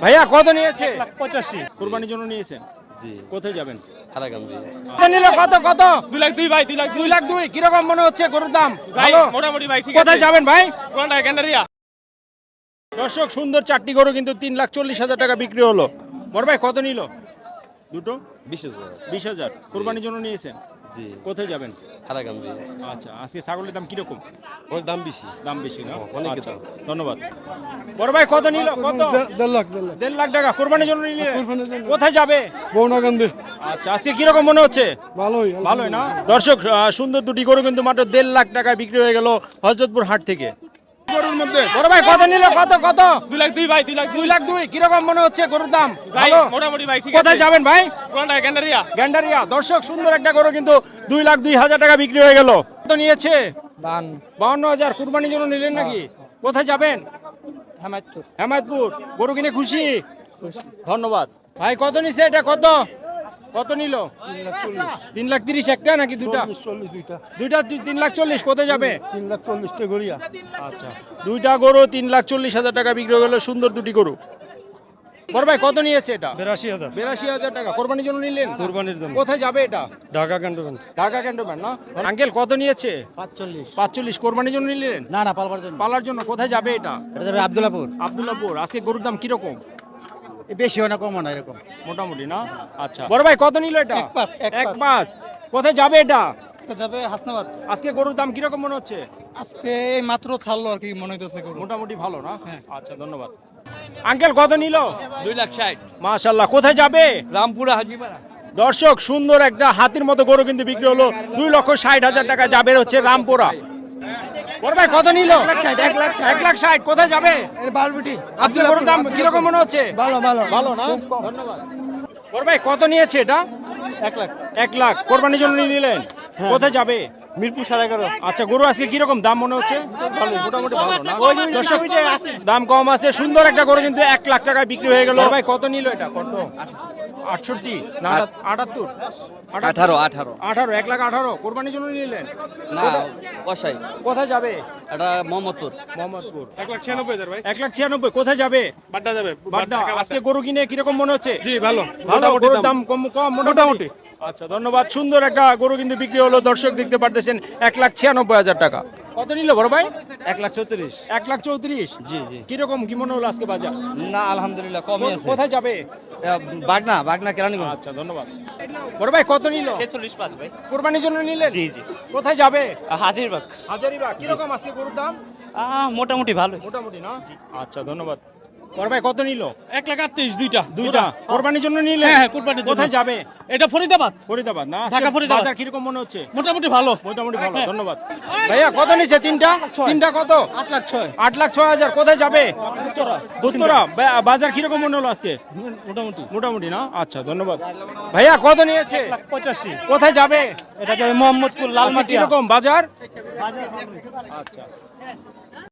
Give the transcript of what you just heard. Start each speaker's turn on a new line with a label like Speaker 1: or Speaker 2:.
Speaker 1: ভাইয়া কত নিয়েছে?
Speaker 2: 85।
Speaker 1: কুরবানির জন্য নিয়েছেন?
Speaker 3: জি
Speaker 1: কোথায় যাবেন?
Speaker 3: খারাগান্দি
Speaker 1: কত নিল? কত কত?
Speaker 2: 2 লাখ 2 ভাই 2 লাখ
Speaker 1: 2 লাখ 2। কিরকম মনে হচ্ছে গরুর দাম?
Speaker 2: ভাই
Speaker 1: ভালো?
Speaker 2: মোটামুটি ভাই ঠিক আছে।
Speaker 1: কোথায় যাবেন ভাই?
Speaker 2: কোনটা গ্যান্ডারিয়া?
Speaker 1: দর্শক সুন্দর চারটি গরু কিন্তু 3,40,000 টাকা বিক্রি হলো। বড় ভাই কত নিল? দুটো
Speaker 3: 20,000
Speaker 1: 20,000। কুরবানির জন্য নিয়েছেন?
Speaker 3: জি
Speaker 1: কোথায় যাবেন?
Speaker 3: খারাগান্দি
Speaker 1: আচ্ছা, আজকে ছাগলের দাম কিরকম?
Speaker 3: ওর দাম বেশি
Speaker 1: দাম বেশি না?
Speaker 3: অনেক
Speaker 1: আচ্ছা,
Speaker 3: দাম।
Speaker 1: ধন্যবাদ। বড় ভাই কত নিল? কত?
Speaker 4: 1.5 লাখ
Speaker 1: 1.5 লাখ টাকা কুরবানির জন্য নিলে?
Speaker 4: কুরবানির জন্য।
Speaker 1: কোথায় যাবে?
Speaker 4: বৌনাকান্দি
Speaker 1: আচ্ছা, আজকে কিরকম মনে হচ্ছে?
Speaker 4: ভালোই
Speaker 1: ভালোই না? দর্শক সুন্দর দুটি গরু কিন্তু মাত্র 1.5 লাখ টাকায় বিক্রি হয়ে গেল হযরতপুর হাট থেকে।
Speaker 4: গরুর মধ্যে
Speaker 1: বড় ভাই কত নিল? কত কত?
Speaker 2: 2 লাখ 2 ভাই 2 লাখ
Speaker 1: 2 লাখ 2। কিরকম মনে হচ্ছে গরুর দাম?
Speaker 2: ভাই
Speaker 1: ভালো?
Speaker 2: মোটামুটি ভাই ঠিক আছে।
Speaker 1: কোথায় যাবেন ভাই?
Speaker 2: কোনটা গ্যান্ডারিয়া?
Speaker 1: গ্যান্ডারিয়া। দর্শক সুন্দর একটা গরু কিন্তু 2,02,000 টাকা বিক্রি হয়ে গেল। কত নিয়েছে? 52,000। কুরবানির জন্য নিলেন নাকি? কোথায় যাবেন? হেমায়তপুর। গরু কিনে খুশি? ধন্যবাদ ভাই। কত নিছে এটা? কত কত নিল? 3,30,000 একটা নাকি দুটা?
Speaker 4: 40 দুইটা
Speaker 1: দুইটা 3,40,000। কোথায় যাবে?
Speaker 4: 3,40,000 টা গড়িয়া
Speaker 1: আচ্ছা, দুইটা গরু 3,40,000 টাকা বিক্রি হয়ে গেল। সুন্দর দুটি গরু। বড় ভাই কত নিয়েছে এটা?
Speaker 4: 82,000
Speaker 1: 82,000 টাকা। কোরবানির জন্য নিলেন?
Speaker 4: কুরবানির জন্য
Speaker 1: কোথায় যাবে এটা?
Speaker 4: ঢাকা ক্যান্টনমেন্ট
Speaker 1: ঢাকা ক্যান্টনমেন্ট না? আঙ্কেল কত নিয়েছে?
Speaker 5: 45
Speaker 1: 45। কোরবানির জন্য নিলেন?
Speaker 5: না না পালবার জন্য
Speaker 1: পালার জন্য। কোথায় যাবে এটা?
Speaker 5: এটা যাবে আব্দুল্লাহপুর
Speaker 1: আব্দুল্লাহপুর। আজকে গরুর দাম কিরকম?
Speaker 5: বেশি হয় না কম হয় না এরকম
Speaker 1: মোটামুটি না? আচ্ছা, বড় ভাই কত নিল এটা? এক পাস। কোথায় যাবে এটা?
Speaker 2: যাবে হাসনাবাদ।
Speaker 1: আজকে গরুর দাম কিরকম মনে হচ্ছে?
Speaker 2: আজকে এই মাত্র ছাড়লো আর কি মনে হইতেছে গরু।
Speaker 1: মোটামুটি ভালো না? আচ্ছা, ধন্যবাদ। আঙ্কেল কত নিল?
Speaker 2: 2 লাখ 60।
Speaker 1: মাশাআল্লাহ। কোথায় যাবে?
Speaker 2: রামপুরা হাজিপাড়া।
Speaker 1: দর্শক সুন্দর একটা হাতির মতো গরু কিন্তু বিক্রি হলো 2,60,000 টাকা। যাবে হচ্ছে রামপুরা। বড় ভাই কত নিল? 1,60,000। কোথায় যাবে?
Speaker 5: বারবিটি
Speaker 1: আজকে গরুর দাম কিরকম মনে হচ্ছে?
Speaker 5: ভালো ভালো
Speaker 1: ভালো না? ধন্যবাদ। বড় ভাই কত নিয়েছে এটা?
Speaker 2: 1 লাখ।
Speaker 1: 1 লাখ। কোরবানির জন্য নিলেন? কোথায় যাবে?
Speaker 4: মিরপুর 11.5
Speaker 1: আচ্ছা, গরু আজকে কিরকম দাম মনে হচ্ছে? ভালো, মোটামুটি ভালো না? দর্শক, দাম কম আছে। সুন্দর একটা গরু কিন্তু 1 লাখ টাকায় বিক্রি হয়ে গেল। ভাই কত নিল এটা? কত? 68 না 78?
Speaker 3: 18 18
Speaker 1: 18। 1,18,000। কোরবানির জন্য নিলেন?
Speaker 3: না কষাই
Speaker 1: কোথায় যাবে?
Speaker 3: এটা মোহাম্মদপুর
Speaker 1: মোহাম্মদপুর।
Speaker 2: 1,96,000 ভাই।
Speaker 1: 1,96,000। কোথায় যাবে?
Speaker 2: বাড্ডা যাবে।
Speaker 1: বাড্ডা। আজকে গরু কিনে কিরকম মনে হচ্ছে?
Speaker 2: জি ভালো।
Speaker 1: ভালো। গরুর দাম কম কম মোটামুটি। আচ্ছা, ধন্যবাদ। সুন্দর একটা গরু কিন্তু বিক্রি হলো। দর্শক দেখতে পারতেছেন 1,96,000 টাকা। কত নিল বড় ভাই?
Speaker 5: 1,34
Speaker 1: 1,34,000।
Speaker 5: জি জি
Speaker 1: কিরকম কি মনে হলো আজকে বাজার?
Speaker 5: না আলহামদুলিল্লাহ কমই আছে
Speaker 1: কোথায় যাবে?
Speaker 5: বাগনা কেরানীগঞ্জ
Speaker 1: আচ্ছা, ধন্যবাদ। বড় ভাই কত নিল?
Speaker 2: 46 ভাই।
Speaker 1: কোরবানির জন্য নিলেন?
Speaker 2: জি জি।
Speaker 1: কোথায় যাবে?
Speaker 2: হাজিরবাগ।
Speaker 1: হাজারিবাগ। কিরকম আজকে গরুর দাম?
Speaker 2: মোটামুটি ভালো।
Speaker 1: মোটামুটি না? আচ্ছা, ধন্যবাদ। বড় ভাই কত নিল?
Speaker 2: 1,38,000 দুইটা।
Speaker 1: দুইটা। কোরবানির জন্য নিলেন?
Speaker 2: হ্যাঁ, কোরবানির জন্য।
Speaker 1: কোথায় যাবে?
Speaker 2: এটা ফরিদাবাদ।
Speaker 1: ফরিদাবাদ না? আজকে
Speaker 2: ঢাকা ফরিদাবাদ।
Speaker 1: বাজার কিরকম মনে হচ্ছে?
Speaker 2: মোটামুটি ভালো।
Speaker 1: মোটামুটি ভালো। ধন্যবাদ। ভাইয়া কত নিচ্ছে? তিনটা কত?
Speaker 5: 8,06,000
Speaker 1: 8,06,000। কোথায় যাবে? উত্তরা। বাজার কিরকম মনে হলো আজকে?
Speaker 5: মোটামুটি
Speaker 1: মোটামুটি না? আচ্ছা, ধন্যবাদ। ভাইয়া কত নিয়েছে?
Speaker 5: 85
Speaker 1: কোথায় যাবে?
Speaker 5: এটা যাবে মোহাম্মদপুর
Speaker 1: আজকে কিরকম বাজার? আচ্ছা।